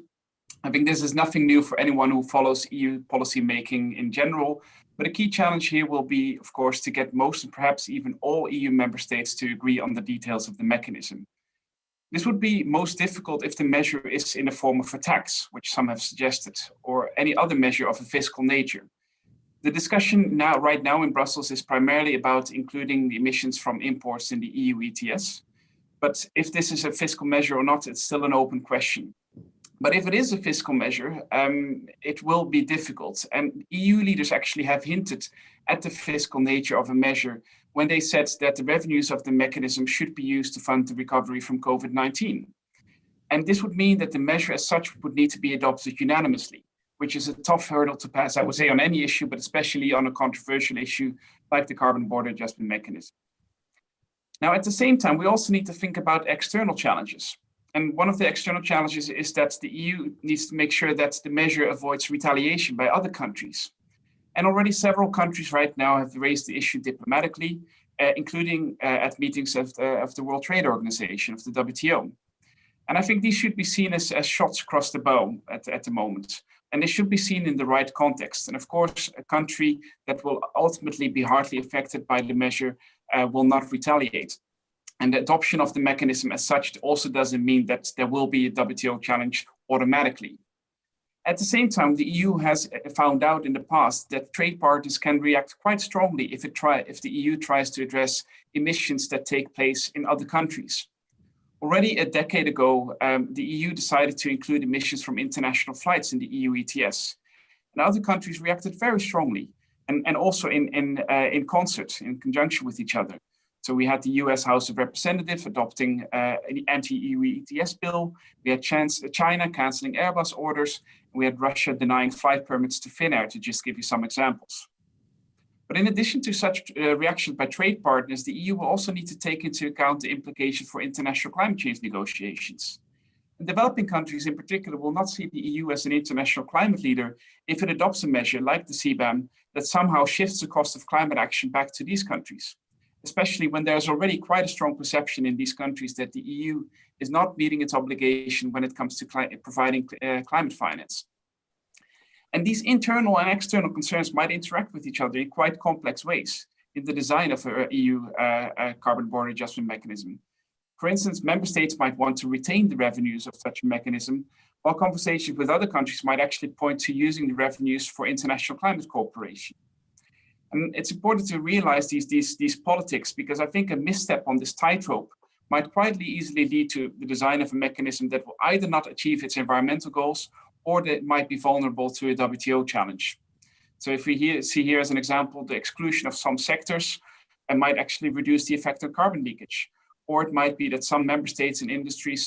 I think this is nothing new for anyone who follows EU policy making in general, but a key challenge here will be, of course, to get most and perhaps even all EU member states to agree on the details of the mechanism. This would be most difficult if the measure is in the form of a tax, which some have suggested, or any other measure of a fiscal nature. The discussion right now in Brussels is primarily about including the emissions from imports in the EU ETS. But if this is a fiscal measure or not, it's still an open question. But if it is a fiscal measure, it will be difficult. And EU leaders actually have hinted at the fiscal nature of a measure when they said that the revenues of the mechanism should be used to fund the recovery from COVID-19. And this would mean that the measure as such would need to be adopted unanimously, which is a tough hurdle to pass, I would say, on any issue, but especially on a controversial issue like the carbon border adjustment mechanism. Now, at the same time, we also need to think about external challenges. And one of the external challenges is that the EU needs to make sure that the measure avoids retaliation by other countries. And already several countries right now have raised the issue diplomatically, including at meetings of the World Trade Organization, of the WTO. And I think these should be seen as shots across the bow at the moment. And they should be seen in the right context. And of course, a country that will ultimately be hardly affected by the measure will not retaliate. And the adoption of the mechanism as such also doesn't mean that there will be a WTO challenge automatically. At the same time, the EU has found out in the past that trade partners can react quite strongly if the EU tries to address emissions that take place in other countries. Already a decade ago, the EU decided to include emissions from international flights in the EU ETS. And other countries reacted very strongly and also in concert, in conjunction with each other. So we had the US House of Representatives adopting an anti-EU ETS bill. We had China canceling Airbus orders. And we had Russia denying flight permits to Finnair, to just give you some examples. But in addition to such reactions by trade partners, the EU will also need to take into account the implications for international climate change negotiations. And developing countries in particular will not see the EU as an international climate leader if it adopts a measure like the CBAM that somehow shifts the cost of climate action back to these countries, especially when there's already quite a strong perception in these countries that the EU is not meeting its obligation when it comes to providing climate finance. And these internal and external concerns might interact with each other in quite complex ways in the design of an EU carbon border adjustment mechanism. For instance, member states might want to retain the revenues of such a mechanism, while conversations with other countries might actually point to using the revenues for international climate cooperation. And it's important to realize these politics, because I think a misstep on this tightrope might quite easily lead to the design of a mechanism that will either not achieve its environmental goals or that might be vulnerable to a WTO challenge. So if we see here as an example, the exclusion of some sectors might actually reduce the effect of carbon leakage. Or it might be that some member states and industries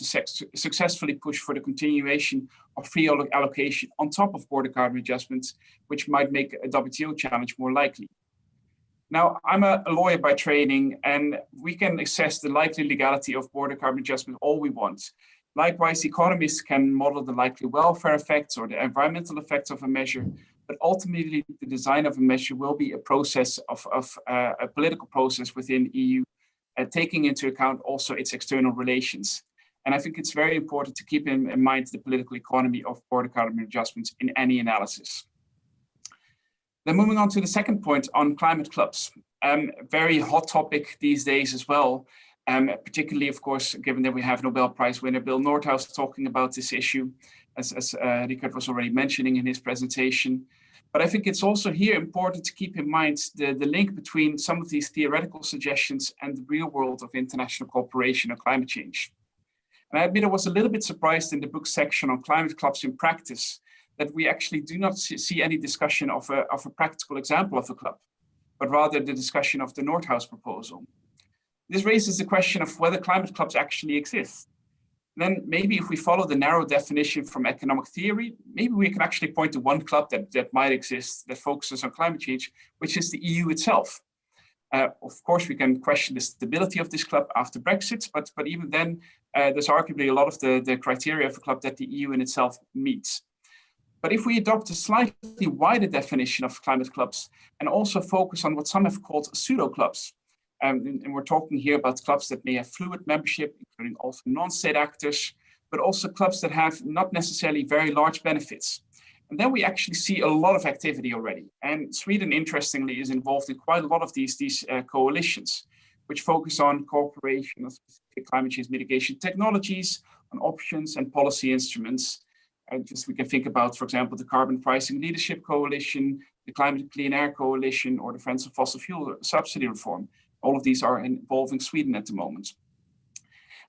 successfully push for the continuation of free allocation on top of border carbon adjustments, which might make a WTO challenge more likely. Now, I'm a lawyer by training, and we can assess the likely legality of border carbon adjustment all we want. Likewise, economists can model the likely welfare effects or the environmental effects of a measure, but ultimately the design of a measure will be a process of a political process within EU, taking into account also its external relations. And I think it's very important to keep in mind the political economy of border carbon adjustments in any analysis. Then moving on to the second point on climate clubs. Very hot topic these days as well, particularly, of course, given that we have Nobel Prize winner Bill Nordhaus talking about this issue, as Rikard was already mentioning in his presentation. But I think it's also here important to keep in mind the link between some of these theoretical suggestions and the real world of international cooperation on climate change. And I admit I was a little bit surprised in the book section on climate clubs in practice that we actually do not see any discussion of a practical example of a club, but rather the discussion of the Nordhaus proposal. This raises the question of whether climate clubs actually exist. Then maybe if we follow the narrow definition from economic theory, maybe we can actually point to one club that might exist that focuses on climate change, which is the EU itself. Of course, we can question the stability of this club after Brexit, but even then, there's arguably a lot of the criteria of a club that the EU in itself meets. But if we adopt a slightly wider definition of climate clubs and also focus on what some have called pseudo clubs, and we're talking here about clubs that may have fluid membership, including also non-state actors, but also clubs that have not necessarily very large benefits. And then we actually see a lot of activity already. And Sweden, interestingly, is involved in quite a lot of these coalitions, which focus on cooperation on specific climate change mitigation technologies, on options and policy instruments. And just we can think about, for example, the Carbon Pricing Leadership Coalition, the Climate Clean Air Coalition, or the Friends of Fossil Fuel Subsidy Reform. All of these are involving Sweden at the moment.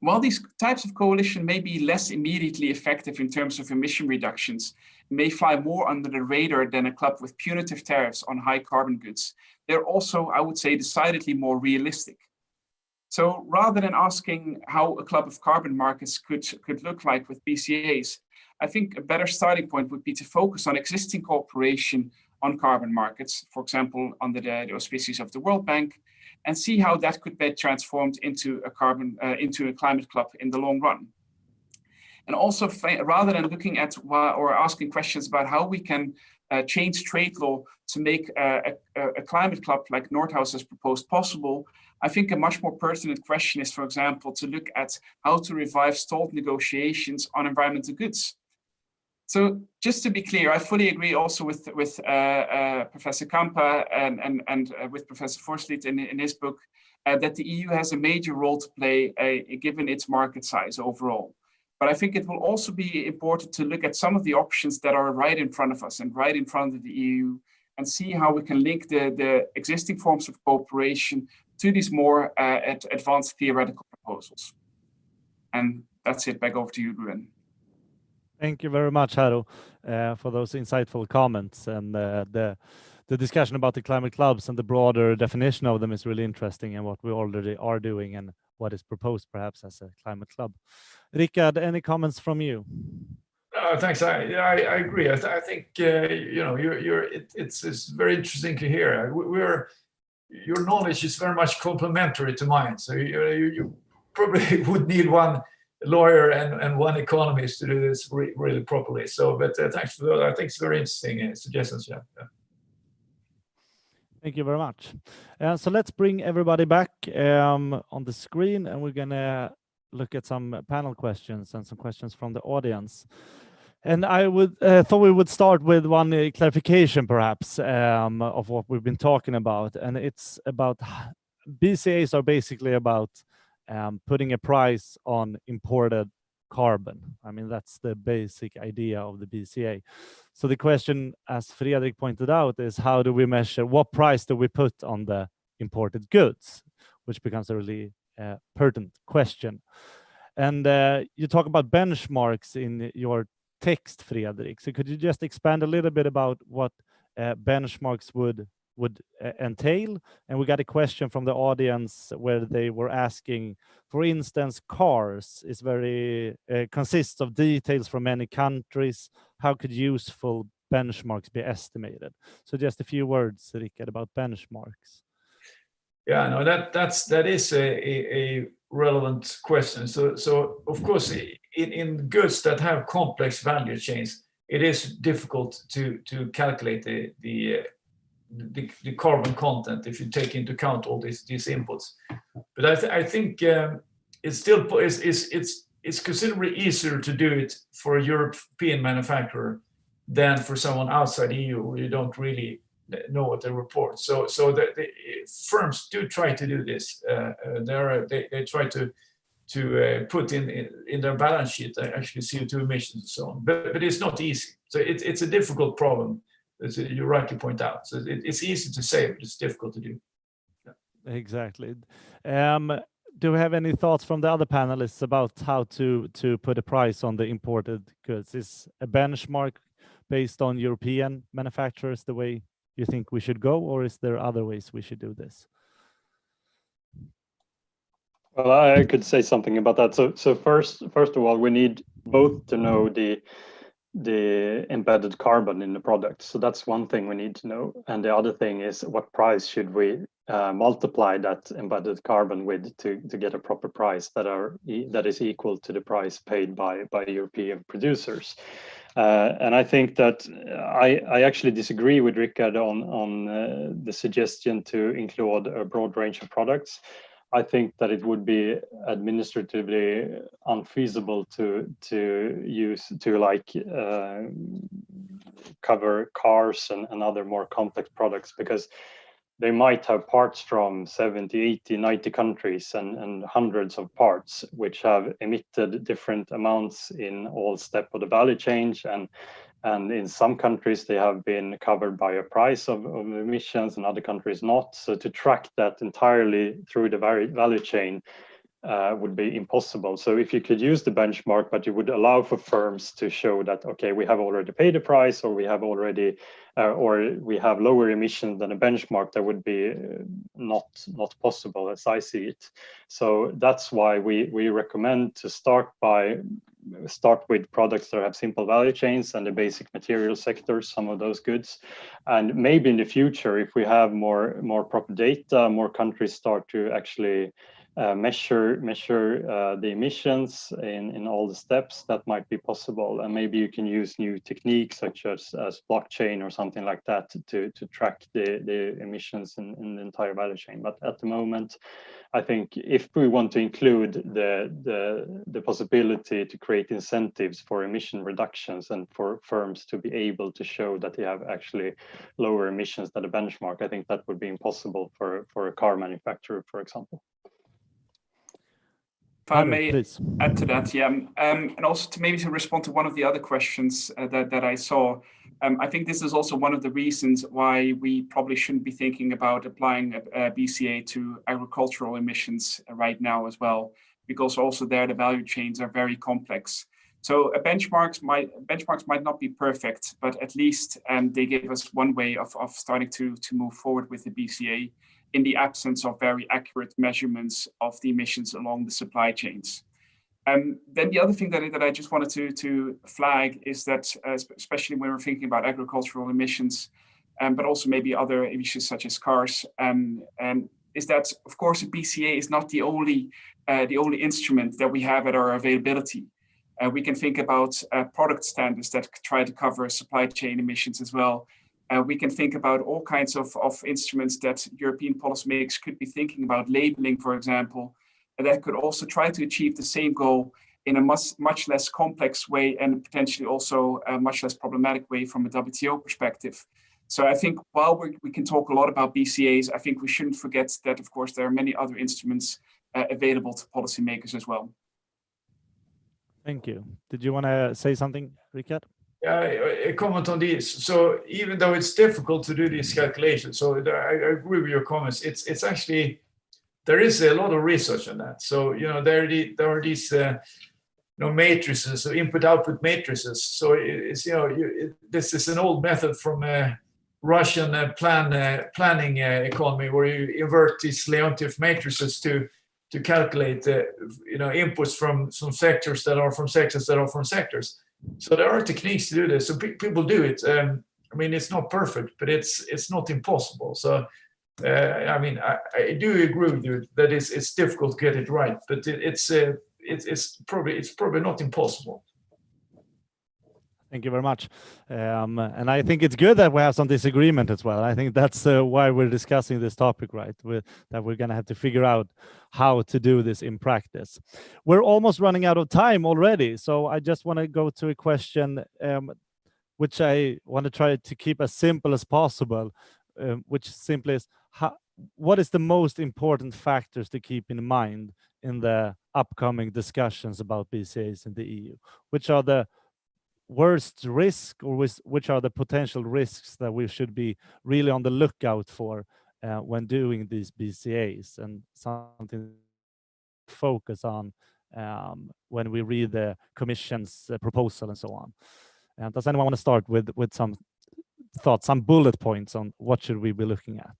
While these types of coalition may be less immediately effective in terms of emission reductions, may fly more under the radar than a club with punitive tariffs on high carbon goods, they're also, I would say, decidedly more realistic. So rather than asking how a club of carbon markets could look like with BCAs, I think a better starting point would be to focus on existing cooperation on carbon markets, for example, under the auspices of the World Bank, and see how that could be transformed into a climate club in the long run. And also, rather than looking at or asking questions about how we can change trade law to make a climate club like Nordhaus has proposed possible, I think a much more pertinent question is, for example, to look at how to revive stalled negotiations on environmental goods. So just to be clear, I fully agree also with Professor Kampa and with Professor Forslid in his book that the EU has a major role to play given its market size overall. But I think it will also be important to look at some of the options that are right in front of us and right in front of the EU and see how we can link the existing forms of cooperation to these more advanced theoretical proposals. And that's it. Back over to you, Ruben. Thank you very much, Haro, for those insightful comments. And the discussion about the climate clubs and the broader definition of them is really interesting, and what we already are doing and what is proposed perhaps as a climate club. Rikard, any comments from you? Thanks. I agree. I think it's very interesting to hear. Your knowledge is very much complementary to mine. So you probably would need one lawyer and one economist to do this really properly. So, but thanks for that. I think it's very interesting suggestions. Yeah. Thank you very much. So let's bring everybody back on the screen, and we're gonna look at some panel questions and some questions from the audience. And I thought we would start with one clarification, perhaps, of what we've been talking about, and it's about BCAs are basically about putting a price on imported carbon. I mean, that's the basic idea of the BCA. So the question, as Fredrik pointed out, is how do we measure, what price do we put on the imported goods, which becomes a really pertinent question. And you talk about benchmarks in your text, Fredrik. So could you just expand a little bit about what benchmarks would entail? And we got a question from the audience where they were asking, for instance, cars is very consists of details from many countries. How could useful benchmarks be estimated? So just a few words, Rikard, about benchmarks. Yeah, no, that is a relevant question. So of course, in goods that have complex value chains, it is difficult to calculate the carbon content if you take into account all these inputs. But I think it's still it's considerably easier to do it for a European manufacturer than for someone outside EU where you don't really know what they report. So the firms do try to do this. They try to put in their balance sheet actually CO2 emissions and so on. But it's not easy. So it's a difficult problem, as you rightly point out. So it's easy to say, but it's difficult to do. Yeah. Exactly. Do we have any thoughts from the other panelists about how to put a price on the imported goods? Is a benchmark based on European manufacturers the way you think we should go, or is there other ways we should do this? Well, I could say something about that. So first of all, we need both to know the embedded carbon in the product. So that's one thing we need to know. And the other thing is what price should we multiply that embedded carbon with to get a proper price that is equal to the price paid by European producers. And I think that I actually disagree with Rikard on the suggestion to include a broad range of products. I think that it would be administratively unfeasible to cover cars and other more complex products, because they might have parts from 70, 80, 90 countries and hundreds of parts which have emitted different amounts in all steps of the value chain. And in some countries, they have been covered by a price of emissions, and other countries not. So to track that entirely through the value chain would be impossible. So if you could use the benchmark, but you would allow for firms to show that, okay, we have already paid a price, or we have already, or we have lower emissions than a benchmark, that would be not possible as I see it. So that's why we recommend to start with products that have simple value chains and the basic material sectors, some of those goods. And maybe in the future, if we have more proper data, more countries start to actually measure the emissions in all the steps, that might be possible. And maybe you can use new techniques such as blockchain or something like that to track the emissions in the entire value chain. But at the moment, I think if we want to include the possibility to create incentives for emission reductions and for firms to be able to show that they have actually lower emissions than a benchmark, I think that would be impossible for a car manufacturer, for example. If I may add to that, yeah, and also to respond to one of the other questions that I saw, I think this is also one of the reasons why we probably shouldn't be thinking about applying a BCA to agricultural emissions right now as well, because also there the value chains are very complex. So benchmarks might not be perfect, but at least they give us one way of starting to move forward with the BCA, in the absence of very accurate measurements of the emissions along the supply chains. Then the other thing that I just wanted to flag is that, especially when we're thinking about agricultural emissions, but also maybe other emissions such as cars, is that of course a BCA is not the only instrument that we have at our availability. We can think about product standards that try to cover supply chain emissions as well. We can think about all kinds of instruments that European policymakers could be thinking about, labeling, for example, that could also try to achieve the same goal in a much less complex way, and potentially also a much less problematic way from a WTO perspective. So I think while we can talk a lot about BCAs, I think we shouldn't forget that, of course, there are many other instruments available to policymakers as well. Thank you. Did you want to say something, Rikard? Yeah, a comment on this. So even though it's difficult to do these calculations, so I agree with your comments. It's actually there is a lot of research on that. So there are these matrices, so input-output matrices. So it's this is an old method from Russian planning economy, where you invert these Leontief matrices to calculate inputs from some sectors that are from sectors that are from sectors. So there are techniques to do this. So people do it. I mean, it's not perfect, but it's not impossible. So I mean, I do agree with you that it's difficult to get it right, but it's probably not impossible. Thank you very much. And I think it's good that we have some disagreement as well. I think that's why we're discussing this topic, right? That we're going to have to figure out how to do this in practice. We're almost running out of time already. So I just want to go to a question, which I want to try to keep as simple as possible, which simply is, what is the most important factors to keep in mind in the upcoming discussions about BCAs in the EU? Which are the worst risk, or which are the potential risks that we should be really on the lookout for when doing these BCAs, and something to focus on when we read the Commission's proposal and so on? And does anyone want to start with some thoughts, some bullet points on what should we be looking at?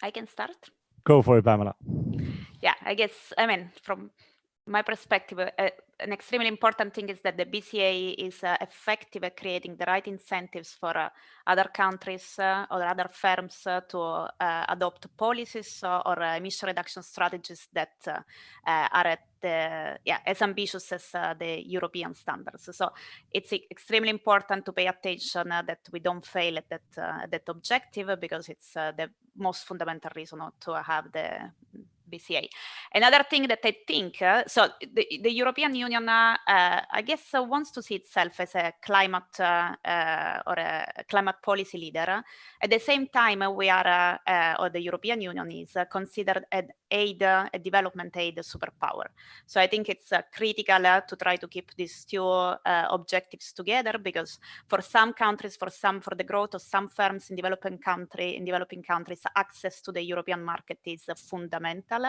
I can start. Go for it, Pamela. Yeah, I guess, I mean, from my perspective, an extremely important thing is that the BCA is effective at creating the right incentives for other countries or other firms to adopt policies or emission reduction strategies that are at as ambitious as the European standards. So it's extremely important to pay attention that we don't fail at that objective, because it's the most fundamental reason to have the BCA. Another thing that I think, so the European Union, I guess, wants to see itself as a climate or a climate policy leader. At the same time, we are, or the European Union is considered a development aid superpower. So I think it's critical to try to keep these two objectives together, because for some countries, for the growth of some firms in developing countries, access to the European market is fundamental.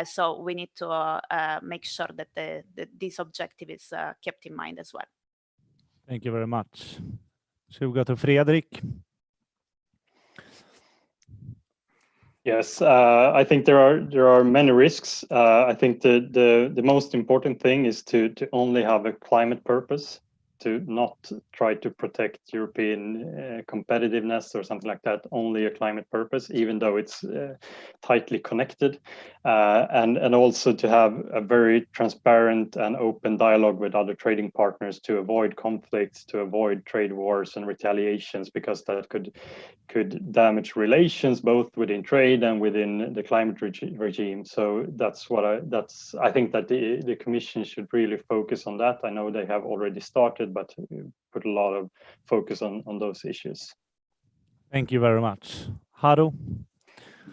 So we need to make sure that this objective is kept in mind as well. Thank you very much. Should we go to Fredrik? Yes, I think there are many risks. I think the most important thing is to only have a climate purpose, to not try to protect European competitiveness or something like that, only a climate purpose, even though it's tightly connected, and also to have a very transparent and open dialogue with other trading partners to avoid conflicts, to avoid trade wars and retaliations, because that could damage relations both within trade and within the climate regime. So I think that the Commission should really focus on that. I know they have already started, but put a lot of focus on those issues. Thank you very much. Haru?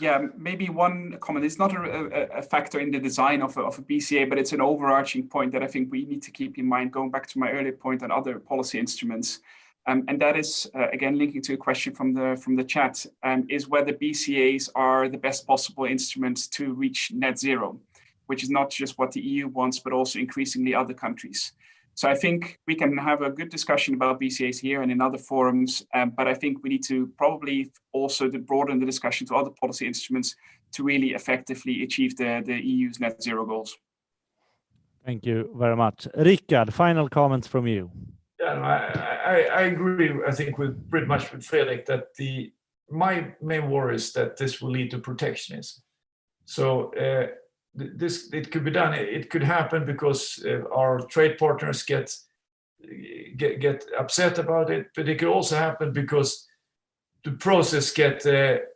Yeah, maybe one comment. It's not a factor in the design of a BCA, but it's an overarching point that I think we need to keep in mind, going back to my earlier point on other policy instruments. And that is, again, linking to a question from the chat, is whether BCAs are the best possible instruments to reach net zero, which is not just what the EU wants, but also increasingly other countries. So I think we can have a good discussion about BCAs here and in other forums, but I think we need to probably also broaden the discussion to other policy instruments to really effectively achieve the EU's net zero goals. Thank you very much. Rikard, final comments from you. Yeah, I agree. I think pretty much with Fredrik that my main worry is that this will lead to protectionism. So it could be done. It could happen because our trade partners get upset about it, but it could also happen because the process that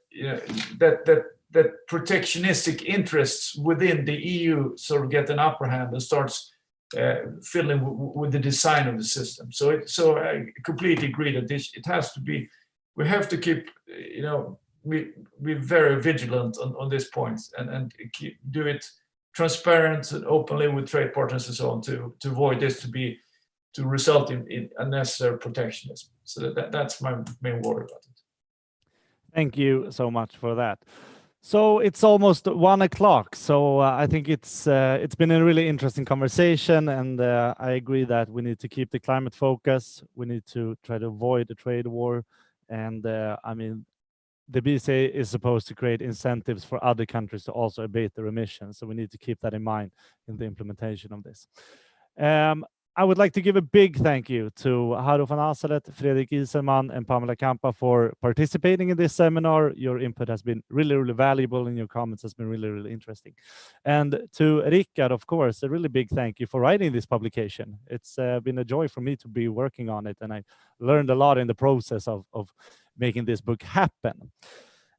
protectionistic interests within the EU sort of get an upper hand and starts fiddling with the design of the system. So I completely agree that it has to be. We have to keep, be very vigilant on this point and do it transparent and openly with trade partners and so on to avoid this to result in unnecessary protectionism. So that's my main worry about it. Thank you so much for that. So it's almost 1 o'clock. So I think it's been a really interesting conversation, and I agree that we need to keep the climate focus. We need to try to avoid a trade war, and I mean, the BCA is supposed to create incentives for other countries to also abate their emissions. So we need to keep that in mind in the implementation of this. I would like to give a big thank you to Harro van Aselet, Fredrik Iselman, and Pamela Kampa for participating in this seminar. Your input has been really, really valuable, and your comments has been really, really interesting. And to Rikard, of course, a really big thank you for writing this publication. It's been a joy for me to be working on it, and I learned a lot in the process of making this book happen.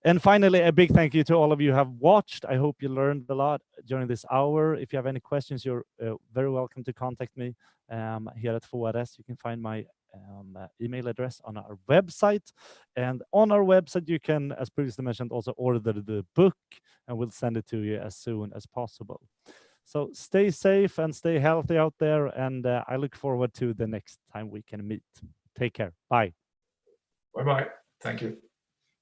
And finally, a big thank you to all of you who have watched. I hope you learned a lot during this hour. If you have any questions, you're very welcome to contact me here at FORS. You can find my email address on our website. And on our website, you can, as previously mentioned, also order the book, and we'll send it to you as soon as possible. So stay safe and stay healthy out there. And I look forward to the next time we can meet. Take care. Bye. Bye-bye. Thank you.